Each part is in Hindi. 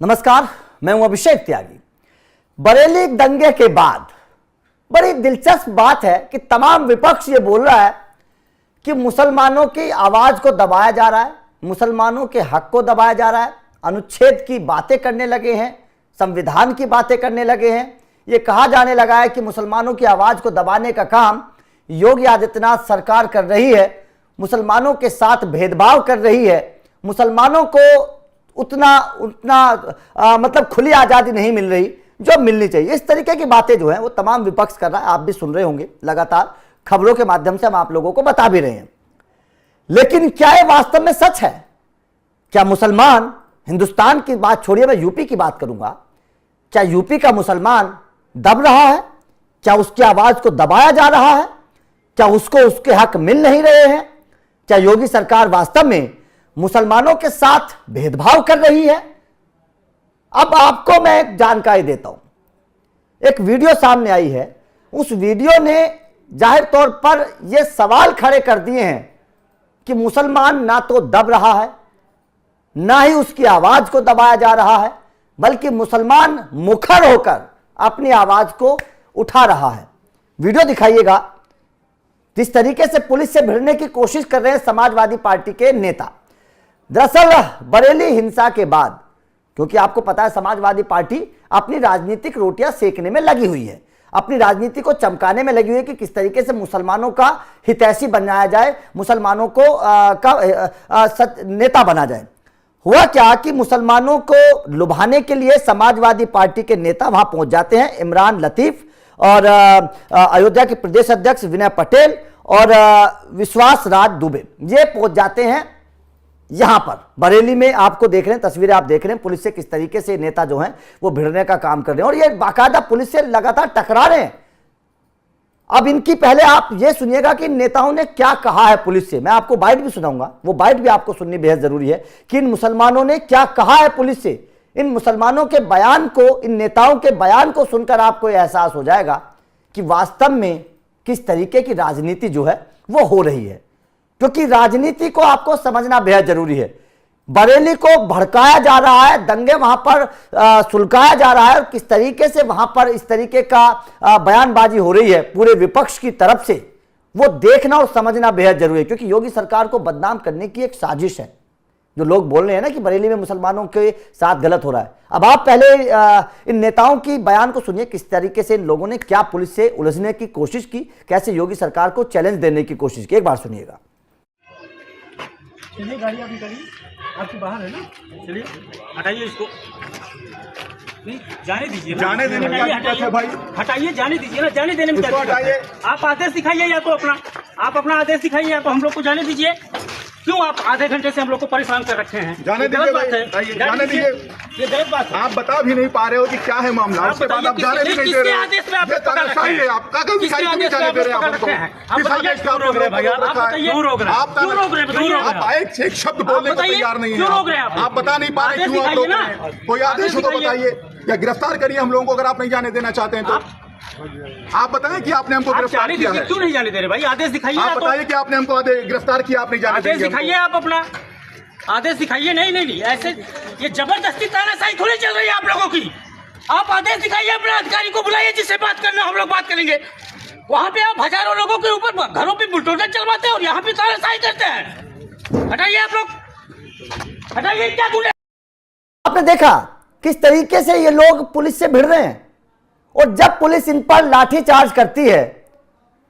नमस्कार, मैं हूं अभिषेक त्यागी। बरेली दंगे के बाद बड़ी दिलचस्प बात है कि तमाम विपक्ष ये बोल रहा है कि मुसलमानों की आवाज को दबाया जा रहा है, मुसलमानों के हक को दबाया जा रहा है, अनुच्छेद की बातें करने लगे हैं, संविधान की बातें करने लगे हैं। ये कहा जाने लगा है कि मुसलमानों की आवाज को दबाने का काम योगी आदित्यनाथ सरकार कर रही है, मुसलमानों के साथ भेदभाव कर रही है, मुसलमानों को उतना मतलब खुली आज़ादी नहीं मिल रही जो मिलनी चाहिए। इस तरीके की बातें जो है वो तमाम विपक्ष कर रहा है। आप भी सुन रहे होंगे, लगातार खबरों के माध्यम से हम आप लोगों को बता भी रहे हैं। लेकिन क्या ये वास्तव में सच है? क्या मुसलमान, हिंदुस्तान की बात छोड़िए, मैं यूपी की बात करूंगा, क्या यूपी का मुसलमान दब रहा है? क्या उसकी आवाज को दबाया जा रहा है? क्या उसको उसके हक मिल नहीं रहे हैं? क्या योगी सरकार वास्तव में मुसलमानों के साथ भेदभाव कर रही है? अब आपको मैं एक जानकारी देता हूं। एक वीडियो सामने आई है, उस वीडियो ने जाहिर तौर पर यह सवाल खड़े कर दिए हैं कि मुसलमान ना तो दब रहा है, ना ही उसकी आवाज को दबाया जा रहा है, बल्कि मुसलमान मुखर होकर अपनी आवाज को उठा रहा है। वीडियो दिखाइएगा। जिस तरीके से पुलिस से भिड़ने की कोशिश कर रहे हैं समाजवादी पार्टी के नेता। दरअसल बरेली हिंसा के बाद, क्योंकि आपको पता है समाजवादी पार्टी अपनी राजनीतिक रोटियां सेकने में लगी हुई है, अपनी राजनीति को चमकाने में लगी हुई है कि किस तरीके से मुसलमानों का हितैषी बनाया जाए, मुसलमानों को नेता बना जाए। हुआ क्या कि मुसलमानों को लुभाने के लिए समाजवादी पार्टी के नेता वहां पहुंच जाते हैं। इमरान लतीफ और अयोध्या के प्रदेश अध्यक्ष विनय पटेल और विश्वास राज दुबे, ये पहुंच जाते हैं यहां पर बरेली में। आपको देख रहे हैं, तस्वीरें आप देख रहे हैं, पुलिस से किस तरीके से नेता जो हैं वो भिड़ने का काम कर रहे हैं और ये बाकायदा पुलिस से लगातार टकरा रहे हैं। अब इनकी पहले आप ये सुनिएगा कि नेताओं ने क्या कहा है पुलिस से। मैं आपको बाइट भी सुनाऊंगा, वो बाइट भी आपको सुननी बेहद जरूरी है कि इन मुसलमानों ने क्या कहा है पुलिस से। इन मुसलमानों के बयान को, इन नेताओं के बयान को सुनकर आपको यह एहसास हो जाएगा कि वास्तव में किस तरीके की राजनीति जो है वो हो रही है, क्योंकि राजनीति को आपको समझना बेहद जरूरी है। बरेली को भड़काया जा रहा है, दंगे वहां पर सुलगाया जा रहा है और किस तरीके से वहां पर इस तरीके का बयानबाजी हो रही है पूरे विपक्ष की तरफ से, वो देखना और समझना बेहद जरूरी है। क्योंकि योगी सरकार को बदनाम करने की एक साजिश है। जो लोग बोल रहे हैं ना कि बरेली में मुसलमानों के साथ गलत हो रहा है, अब आप पहले इन नेताओं की बयान को सुनिए, किस तरीके से इन लोगों ने क्या पुलिस से उलझने की कोशिश की, कैसे योगी सरकार को चैलेंज देने की कोशिश की। एक बार सुनिएगा। चलिए गाड़ी आपकी गाड़ी आपके बाहर है ना, चलिए हटाइए इसको, नहीं जाने दीजिए, जाने देने में क्या दिक्कत है भाई? हटाइए, जाने दीजिए ना, जाने देने में क्या दिक्कत है? आप आदेश दिखाइए या तो अपना आदेश दिखाइए या तो हम लोग को जाने दीजिए। क्यों आप आधे घंटे से हम लोग को परेशान कर रखे हैं? जाने दीजिए भाई, जाने दीजिए। ये गलत बात है। आप बता भी नहीं पा रहे हो कि क्या है मामला, उसके बाद आप जाने भी नहीं दे रहे। आदेश में आप सही है, आप कागज दिखाई क्यों नहीं जाने दे रहे? आप एक शब्द बोलने को तैयार नहीं है, आप बता नहीं पा रहे क्यों आप रोक रहे हैं? कोई आदेश हो तो बताइए या गिरफ्तार करिए हम लोगों को अगर आप नहीं जाने देना चाहते हैं तो। आप बताएं कि आपने हमको गिरफ्तार किया है। क्यों नहीं जाने दे रहे भाई? आदेश दिखाइए। आप बताइए कि आपने हमको गिरफ्तार किया, आप नहीं जाने आदेश दिखाइए, आप अपना आदेश दिखाइए। नहीं ऐसे ये जबरदस्ती तानाशाही थोड़ी चल रही है आप लोगों की। आप आदेश दिखाइए, अपने अधिकारी को बुलाइए, जिससे बात करना हम लोग बात करेंगे। वहाँ पे आप हजारों लोगों के ऊपर घरों पे बुलडोजर चलवाते हैं और यहाँ पे तानाशाही करते हैं। हटाइए आप लोग, हटाइए। क्या गुंडे? आपने देखा किस तरीके से ये लोग पुलिस से भिड़ रहे हैं और जब पुलिस इन पर लाठीचार्ज करती है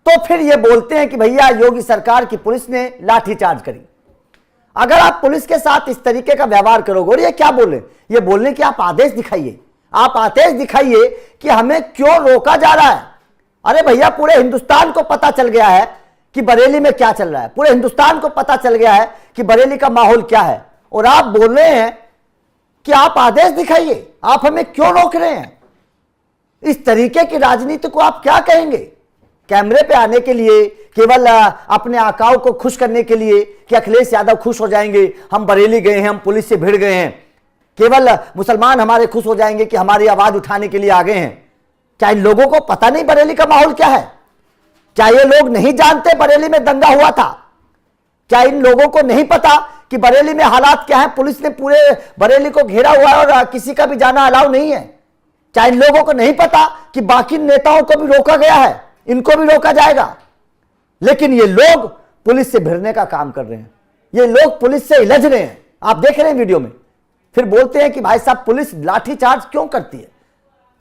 तो फिर ये बोलते हैं कि भैया योगी सरकार की पुलिस ने लाठीचार्ज करी। अगर आप पुलिस के साथ इस तरीके का व्यवहार करोगे, और ये क्या बोल रहे हैं, ये बोल रहे हैं कि आप आदेश दिखाइए, आप आदेश दिखाइए कि हमें क्यों रोका जा रहा है। अरे भैया, पूरे हिंदुस्तान को पता चल गया है कि बरेली में क्या चल रहा है, पूरे हिंदुस्तान को पता चल गया है कि बरेली का माहौल क्या है, और आप बोल रहे हैं कि आप आदेश दिखाइए, आप हमें क्यों रोक रहे हैं। इस तरीके की राजनीति को आप क्या कहेंगे? कैमरे पे आने के लिए, केवल अपने आकाओं को खुश करने के लिए कि अखिलेश यादव खुश हो जाएंगे, हम बरेली गए हैं, हम पुलिस से भिड़ गए हैं, केवल मुसलमान हमारे खुश हो जाएंगे कि हमारी आवाज उठाने के लिए आ गए हैं। क्या इन लोगों को पता नहीं बरेली का माहौल क्या है? क्या ये लोग नहीं जानते बरेली में दंगा हुआ था? क्या इन लोगों को नहीं पता कि बरेली में हालात क्या है। पुलिस ने पूरे बरेली को घेरा हुआ है और किसी का भी जाना अलाउ नहीं है। चाहे इन लोगों को नहीं पता कि बाकी नेताओं को भी रोका गया है, इनको भी रोका जाएगा, लेकिन ये लोग पुलिस से भिड़ने का काम कर रहे हैं, ये लोग पुलिस से इलझ रहे हैं। आप देख रहे हैं वीडियो में, फिर बोलते हैं कि भाई साहब पुलिस लाठीचार्ज क्यों करती है।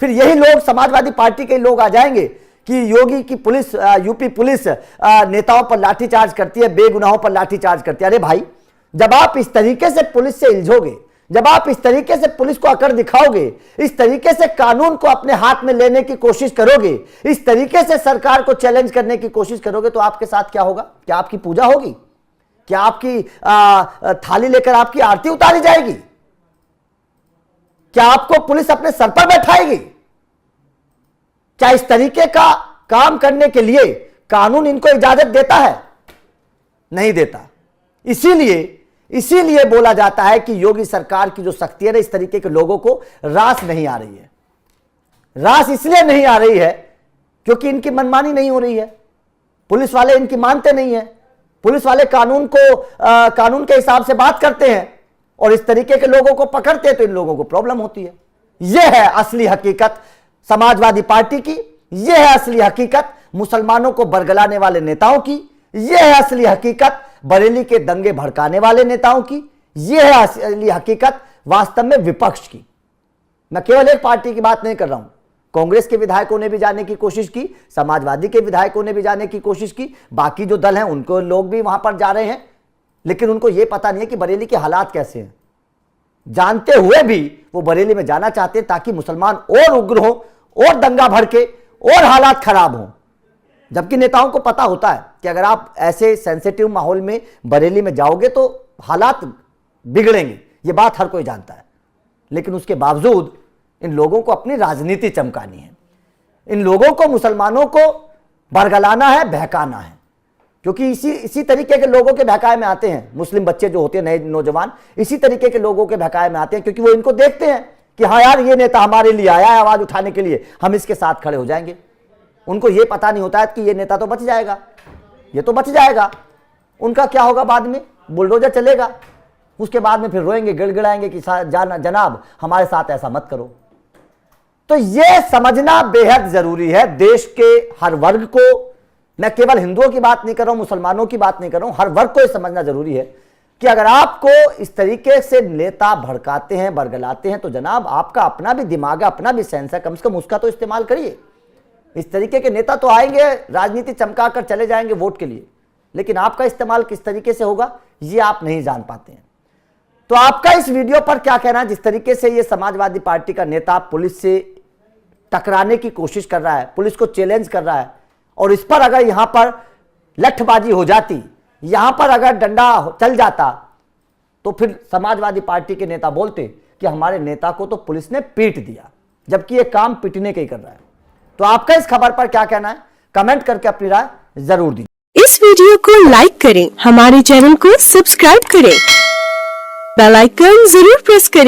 फिर यही लोग, समाजवादी पार्टी के लोग आ जाएंगे कि योगी की पुलिस, यूपी पुलिस नेताओं पर लाठीचार्ज करती है, बेगुनाहों पर लाठीचार्ज करती है। अरे भाई, जब आप इस तरीके से पुलिस से इल्झोगे, जब आप इस तरीके से पुलिस को अकड़ दिखाओगे, इस तरीके से कानून को अपने हाथ में लेने की कोशिश करोगे, इस तरीके से सरकार को चैलेंज करने की कोशिश करोगे, तो आपके साथ क्या होगा? क्या आपकी पूजा होगी? क्या आपकी थाली लेकर आपकी आरती उतारी जाएगी? क्या आपको पुलिस अपने सर पर बैठाएगी? क्या इस तरीके का काम करने के लिए कानून इनको इजाजत देता है? नहीं देता। इसीलिए बोला जाता है कि योगी सरकार की जो सख्ती है ना, इस तरीके के लोगों को रास नहीं आ रही है। रास इसलिए नहीं आ रही है क्योंकि इनकी मनमानी नहीं हो रही है, पुलिस वाले इनकी मानते नहीं है, पुलिस वाले कानून के हिसाब से बात करते हैं और इस तरीके के लोगों को पकड़ते हैं तो इन लोगों को प्रॉब्लम होती है। यह है असली हकीकत समाजवादी पार्टी की, यह है असली हकीकत मुसलमानों को बरगलाने वाले नेताओं की, यह है असली हकीकत बरेली के दंगे भड़काने वाले नेताओं की, यह है असली हकीकत वास्तव में विपक्ष की। मैं केवल एक पार्टी की बात नहीं कर रहा हूं, कांग्रेस के विधायकों ने भी जाने की कोशिश की, समाजवादी के विधायकों ने भी जाने की कोशिश की, बाकी जो दल हैं उनको लोग भी वहां पर जा रहे हैं, लेकिन उनको यह पता नहीं है कि बरेली के हालात कैसे हैं। जानते हुए भी वो बरेली में जाना चाहते हैं ताकि मुसलमान और उग्र हो और दंगा भड़के और हालात खराब हो, जबकि नेताओं को पता होता है कि अगर आप ऐसे सेंसिटिव माहौल में बरेली में जाओगे तो हालात बिगड़ेंगे। ये बात हर कोई जानता है, लेकिन उसके बावजूद इन लोगों को अपनी राजनीति चमकानी है, इन लोगों को मुसलमानों को बरगलाना है, बहकाना है, क्योंकि इसी तरीके के लोगों के बहकाए में आते हैं मुस्लिम बच्चे जो होते हैं, नए नौजवान इसी तरीके के लोगों के बहकाए में आते हैं, क्योंकि वो इनको देखते हैं कि हाँ यार ये नेता हमारे लिए आया है आवाज उठाने के लिए, हम इसके साथ खड़े हो जाएंगे। उनको ये पता नहीं होता है कि ये नेता तो बच जाएगा, ये तो बच जाएगा, उनका क्या होगा बाद में, बुलडोजर चलेगा, उसके बाद में फिर रोएंगे गिड़गिड़ाएंगे कि जनाब हमारे साथ ऐसा मत करो। तो यह समझना बेहद जरूरी है देश के हर वर्ग को। मैं केवल हिंदुओं की बात नहीं कर रहा हूं, मुसलमानों की बात नहीं कर रहा हूं, हर वर्ग को यह समझना जरूरी है कि अगर आपको इस तरीके से नेता भड़काते हैं, बरगलाते हैं, तो जनाब आपका अपना भी दिमाग है, अपना भी सेंस है, कम से कम उसका तो इस्तेमाल करिए। इस तरीके के नेता तो आएंगे, राजनीति चमका कर चले जाएंगे वोट के लिए, लेकिन आपका इस्तेमाल किस तरीके से होगा ये आप नहीं जान पाते हैं। तो आपका इस वीडियो पर क्या कहना है? जिस तरीके से ये समाजवादी पार्टी का नेता पुलिस से टकराने की कोशिश कर रहा है, पुलिस को चैलेंज कर रहा है, और इस पर अगर यहां पर लठबाजी हो जाती, यहां पर अगर डंडा चल जाता, तो फिर समाजवादी पार्टी के नेता बोलते कि हमारे नेता को तो पुलिस ने पीट दिया, जबकि ये काम पीटने का ही कर रहा है। तो आपका इस खबर पर क्या कहना है? कमेंट करके अपनी राय जरूर दीजिए। इस वीडियो को लाइक करें, हमारे चैनल को सब्सक्राइब करें, बेल आइकन जरूर प्रेस करें।